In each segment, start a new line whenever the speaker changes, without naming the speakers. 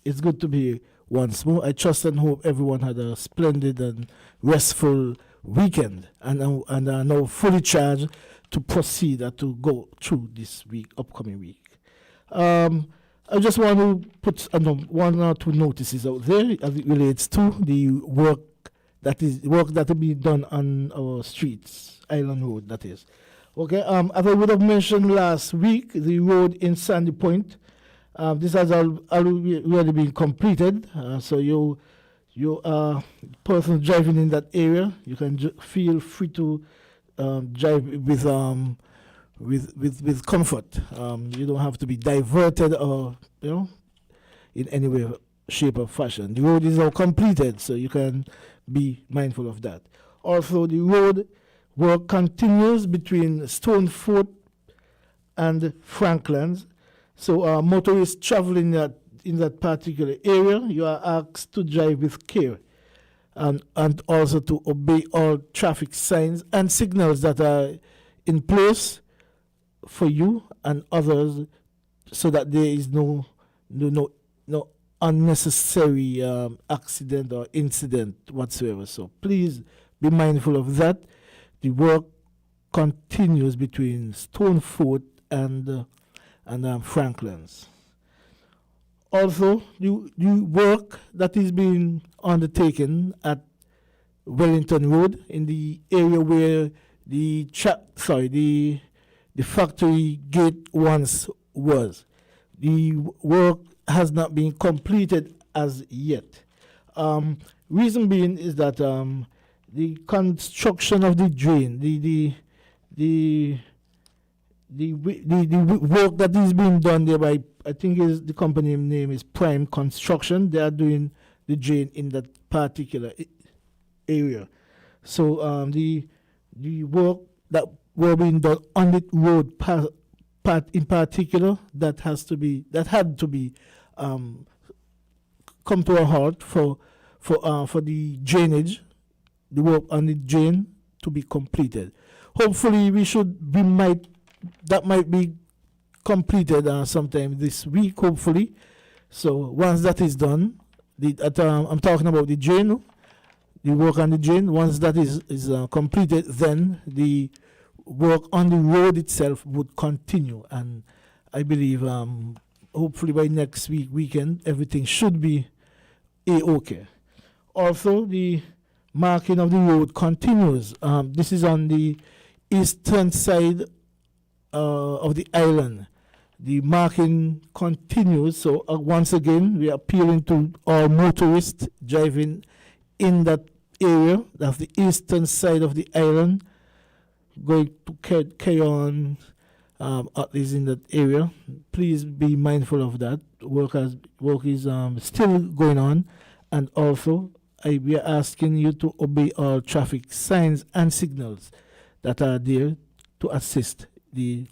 it's good to be here once more. I trust and hope everyone had a splendid and restful weekend and are now fully charged to proceed and to go through this week, upcoming week. I just want to put one or two notices out there as it relates to the work that will be done on our streets, Island Road, that is. Okay, as I would have mentioned last week, the road in Sandy Point, this has already been completed. So you person driving in that area, you can feel free to drive with comfort. You don't have to be diverted or in any way, shape, or fashion. The road is now completed, so you can be mindful of that. Also, the road work continues between Stonefort and Franklands. So motorists traveling in that particular area, you are asked to drive with care and also to obey all traffic signs and signals that are in place for you and others, so that there is no unnecessary accident or incident whatsoever. So please be mindful of that. The work continues between Stonefort and Franklands. Also, the work that is being undertaken at Wellington Road in the area where the factory gate once was. The work has not been completed as yet. Reason being is that the construction of the drain, the work that is being done there by, I think the company name is Prime Construction. They are doing the drain in that particular area. So the work that were being done on the road part in particular that had to be come to a halt for the drainage, the work on the drain to be completed. Hopefully, that might be completed sometime this week. Hopefully, so once that is done, I'm talking about the drain, the work on the drain. Once that is completed, then the work on the road itself would continue, and I believe hopefully by next weekend everything should be okay. Also, the marking of the road continues. This is on the eastern side of the island. The marking continues. So once again, we are appealing to all motorists driving in that area, that's the eastern side of the island, going to Kevon, at least in that area. Please be mindful of that. Work is still going on, and also we are asking you to obey all traffic signs and signals that are there to assist the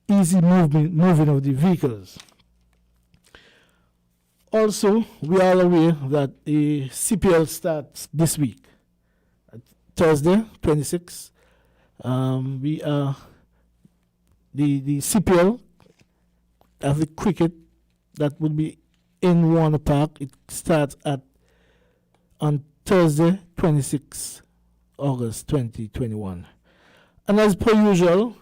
easy moving of the vehicles. Also, we are aware that the CPL starts this week, Thursday, 26. We are the CPL of the cricket that will be in Warner Park. It starts on Thursday, 26 August 2021. And as per usual,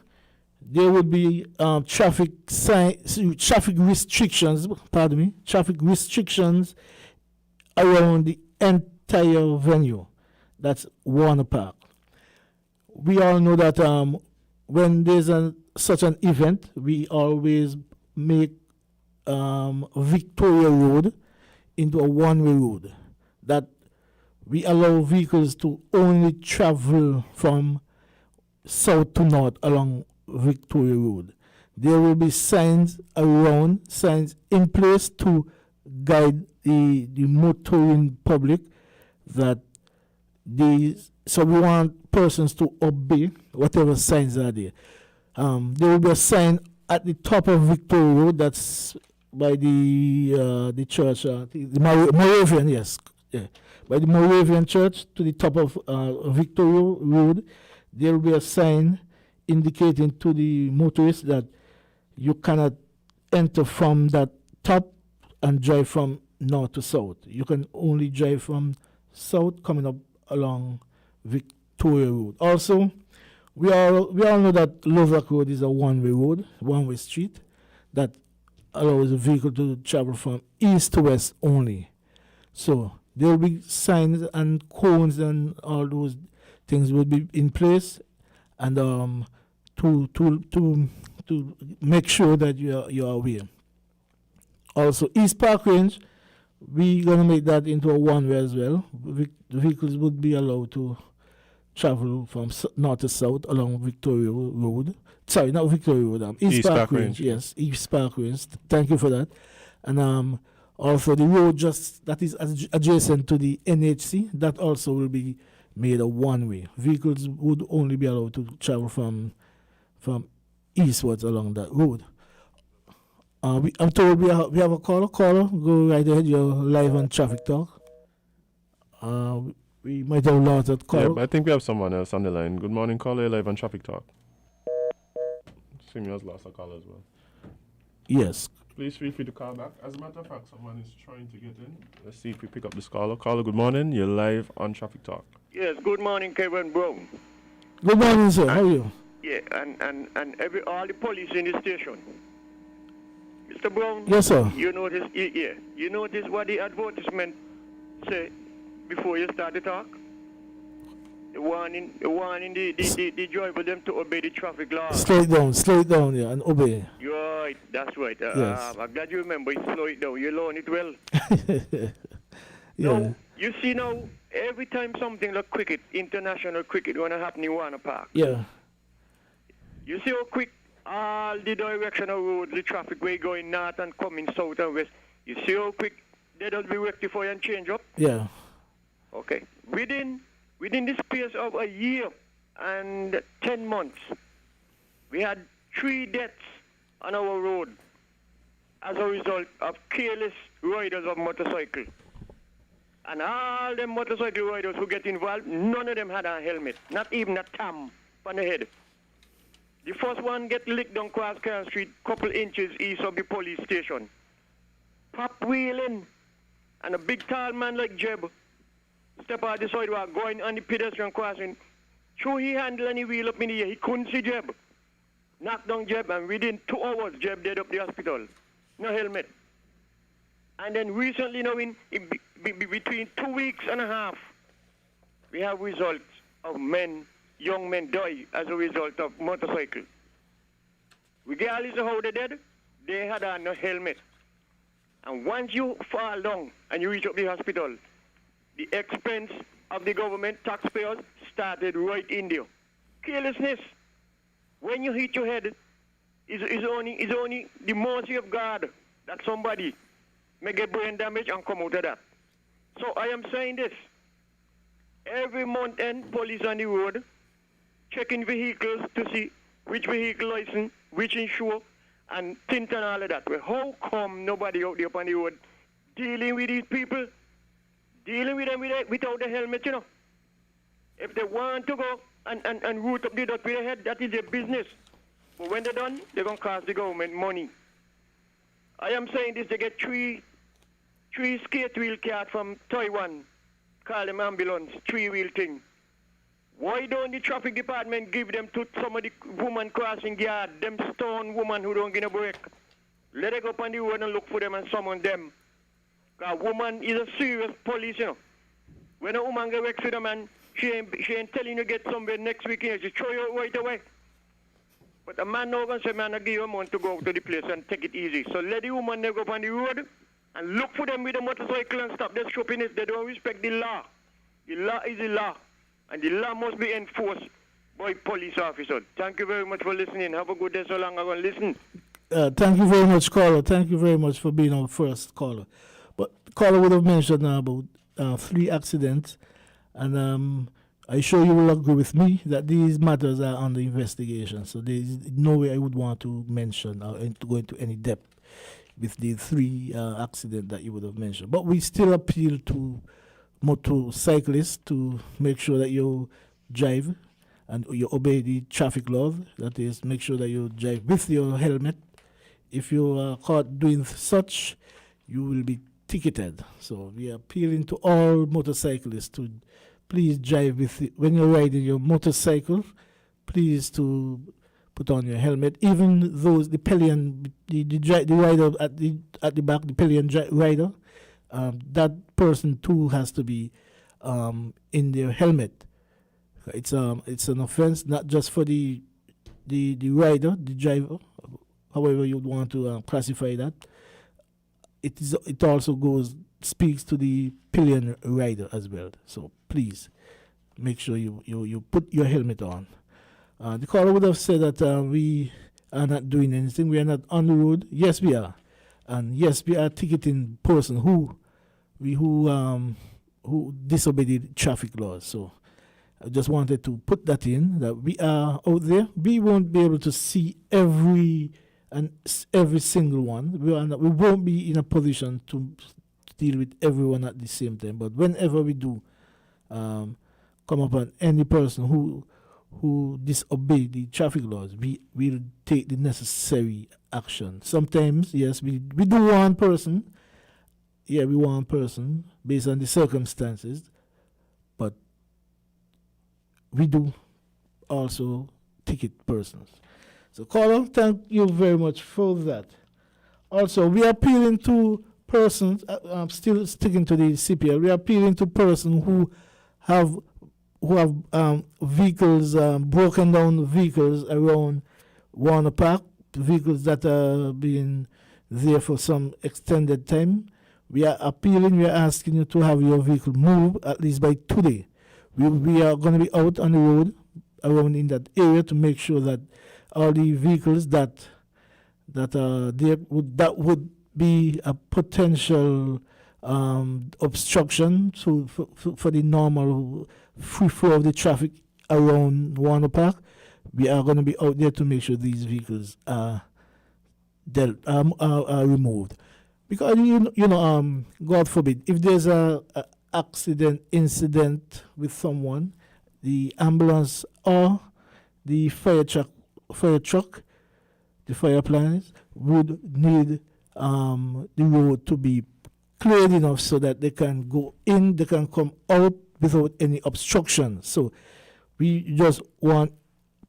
there will be traffic restrictions around the entire venue. That's Warner Park. We all know that when there's such an event, we always make Victoria Road into a one-way road. That we allow vehicles to only travel from south to north along Victoria Road. There will be signs in place to guide the motoring public that so we want persons to obey whatever signs are there. There will be a sign at the top of Victoria Road, that's by the church, the Moravian, yes. Yeah. By the Moravian Church to the top of Victoria Road, there will be a sign indicating to the motorists that you cannot enter from that top and drive from north to south. You can only drive from south coming up along Victoria Road. Also, we all know that Lovelock Road is a one-way road, one-way street that allows a vehicle to travel from east to west only. So there will be signs and cones and all those things will be in place, and to make sure that you're aware. Also, East Park Range, we're gonna make that into a one-way as well. Vehicles would be allowed to travel from north to south along Victoria Road. Sorry, not Victoria Road. East Park Range. Yes, East Park Range. Thank you for that. And also the road just that is adjacent to the NHC, that also will be made a one-way. Vehicles would only be allowed to travel from eastwards along that road. I'm told we have a caller. Caller, go right ahead. You're live on Traffic Talk. We might have lost that caller.
Yeah, but I think we have someone else on the line. Good morning, caller. You're live on Traffic Talk. Seems you has lost a caller as well.
Yes.
Please feel free to call back. As a matter of fact, someone is trying to get in. Let's see if we pick up this caller. Caller, good morning. You're live on Traffic Talk.
Yes, good morning, Kevon Brown.
Good morning, sir. How are you?
Yeah, and all the police in the station. Mr. Brown.
Yes, sir.
You notice, you notice what the advertisement say before you start the talk? The warning the driver them to obey the traffic law.
Slow it down, yeah, and obey.
You're right, that's right.
Yes.
I'm glad you remember. Slow it down. You learn it well.
Yeah.
Now, you see now, every time something like cricket, international cricket, going to happen in Warner Park.
Yeah.
You see how quick all the direction of roads, the traffic way going north and coming south and west. You see how quick they'll be rectified and change up?
Yeah.
Okay. Within the space of a year and 10 months, we had 3 deaths on our road as a result of careless riders of motorcycle. And all the motorcycle riders who get involved, none of them had a helmet, not even a tam on the head. The first one get licked down across Carl Street, couple inches east of the police station. Pop wheeling, and a big tall man like Jeb step out the sidewalk, going on the pedestrian crossing. Through he handle and he wheel up in the air. He couldn't see Jeb. Knocked down Jeb, and within 2 hours, Jeb dead up the hospital. No helmet. And then recently, now in between 2 weeks and a half, we have results of young men die as a result of motorcycle. Regardless of how they did, they had on no helmet. And once you fall down and you reach up the hospital, the expense of the government taxpayers started right in there. Carelessness. When you hit your head, is only the mercy of God that somebody may get brain damage and come out of that. So I am saying this. Every month end, police on the road, checking vehicles to see which vehicle license, which insure, and tint and all of that. Well, how come nobody out there on the road dealing with these people? Dealing with them without the helmet, you know. If they want to go and root up the dot with their head, that is their business. But when they're done, they're going to cost the government money. I am saying this, they get three skate wheel cars from Taiwan, call them ambulance, 3-wheel thing. Why don't the traffic department give them to some of the woman crossing yard, them stone woman who don't get a break? Let them go up on the road and look for them and summon them. Because woman is a serious police, you know. When a woman get wrecked with a man, she ain't telling you get somewhere next weekend. She throw you out right away. But a man now going to say, man, I give you a month to go to the place and take it easy. So let the woman go up on the road and look for them with a motorcycle and stop their shopping. They don't respect the law. The law is the law. And the law must be enforced by police officers. Thank you very much for listening. Have a good day so long I'm going to listen.
Thank you very much, caller. Thank you very much for being our first caller. But caller would have mentioned about 3 accidents, and I'm sure you will agree with me that these matters are under investigation. So there is no way I would want to mention or to go into any depth with the 3 accidents that you would have mentioned. But we still appeal to motorcyclists to make sure that you drive and you obey the traffic laws. That is, make sure that you drive with your helmet. If you are caught doing such, you will be ticketed. So we are appealing to all motorcyclists to please drive when you're riding your motorcycle, please to put on your helmet. Even those the pillion, the rider at the back, the pillion rider, that person too has to be in their helmet. It's an offense not just for the rider, the driver, however you'd want to classify that. It also speaks to the pillion rider as well. So please make sure you put your helmet on. The caller would have said that we are not doing anything. We are not on the road. Yes, we are, and yes, we are ticketing person who disobeyed the traffic laws. So I just wanted to put that in, that we are out there. We won't be able to see every single one. We won't be in a position to deal with everyone at the same time. But whenever we do come upon any person who disobey the traffic laws, we will take the necessary action. Sometimes, yes, we do one person. Yeah, we want person based on the circumstances, but we do also ticket persons. So, caller, thank you very much for that. Also, we are appealing to persons, I'm still sticking to the CPL, we are appealing to persons who have vehicles, broken down vehicles around Warner Park, vehicles that are being there for some extended time. We are appealing, we are asking you to have your vehicle moved at least by today. We are going to be out on the road around in that area to make sure that all the vehicles that are there would be a potential obstruction for the normal free flow of the traffic around Warner Park. We are going to be out there to make sure these vehicles are removed. Because God forbid, if there's a incident with someone, the ambulance or the fire truck, the fire appliance would need the road to be cleared enough so that they can go in, they can come out without any obstruction. So we just want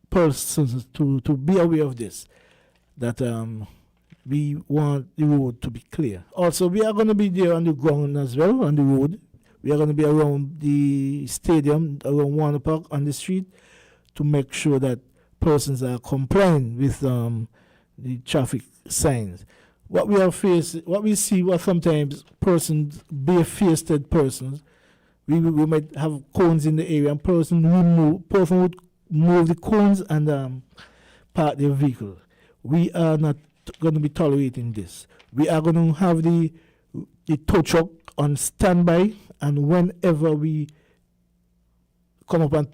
persons to be aware of this, that we want the road to be clear. Also, we are going to be there on the ground as well, on the road. We are going to be around the stadium, around Warner Park, on the street, to make sure that persons are complying with the traffic signs. What we see, what sometimes persons, barefaced persons, we might have cones in the area, and person would move the cones and park their vehicle. We are not going to be tolerating this. We are going to have the tow truck on standby, and whenever we come upon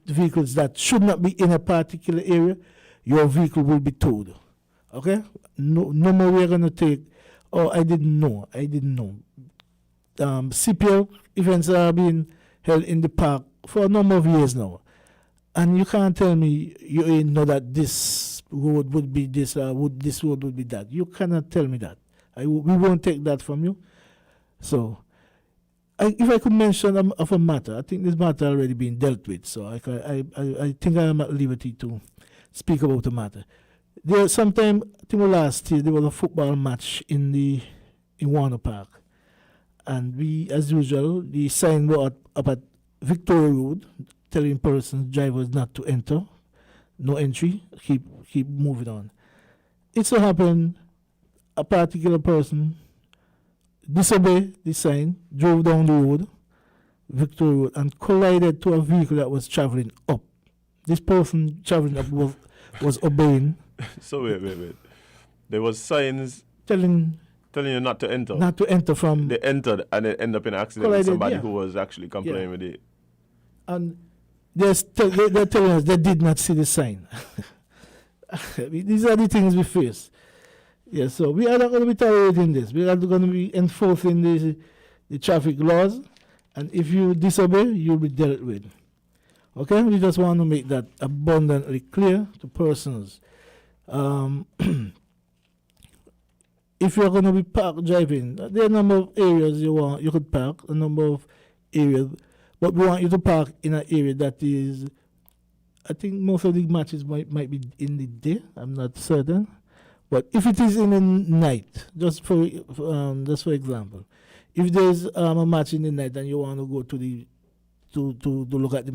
vehicles that should not be in a particular area, your vehicle will be towed. Okay? No more we're going to take, I didn't know. CPL events are being held in the park for a number of years now. And you can't tell me you ain't know that this road would be this, this road would be that. You cannot tell me that. We won't take that from you. So, if I could mention of a matter, I think this matter already been dealt with. So I think I am at liberty to speak about the matter. There sometime, I think last year, there was a football match in Warner Park. And we, as usual, the sign was up at Victoria Road, telling persons, drivers not to enter, no entry, keep moving on. It so happened a particular person disobeyed the sign, drove down the road, Victoria Road, and collided to a vehicle that was traveling up. This person traveling up was obeying.
So wait. There was signs
telling
you not to enter.
Not to enter from.
They entered and they end up in an accident with somebody who was actually complying with it.
And they're telling us they did not see the sign. These are the things we face. Yeah, so we are not going to be tolerating this. We are going to be enforcing the traffic laws, and if you disobey, you'll be dealt with. Okay, we just want to make that abundantly clear to persons. if you're going to be park driving, there are a number of areas you could park, a number of areas, but we want you to park in an area that is, I think most of the matches might be in the day. I'm not certain, but if it is in the night, just for example, if there's a match in the night and you want to go to look at the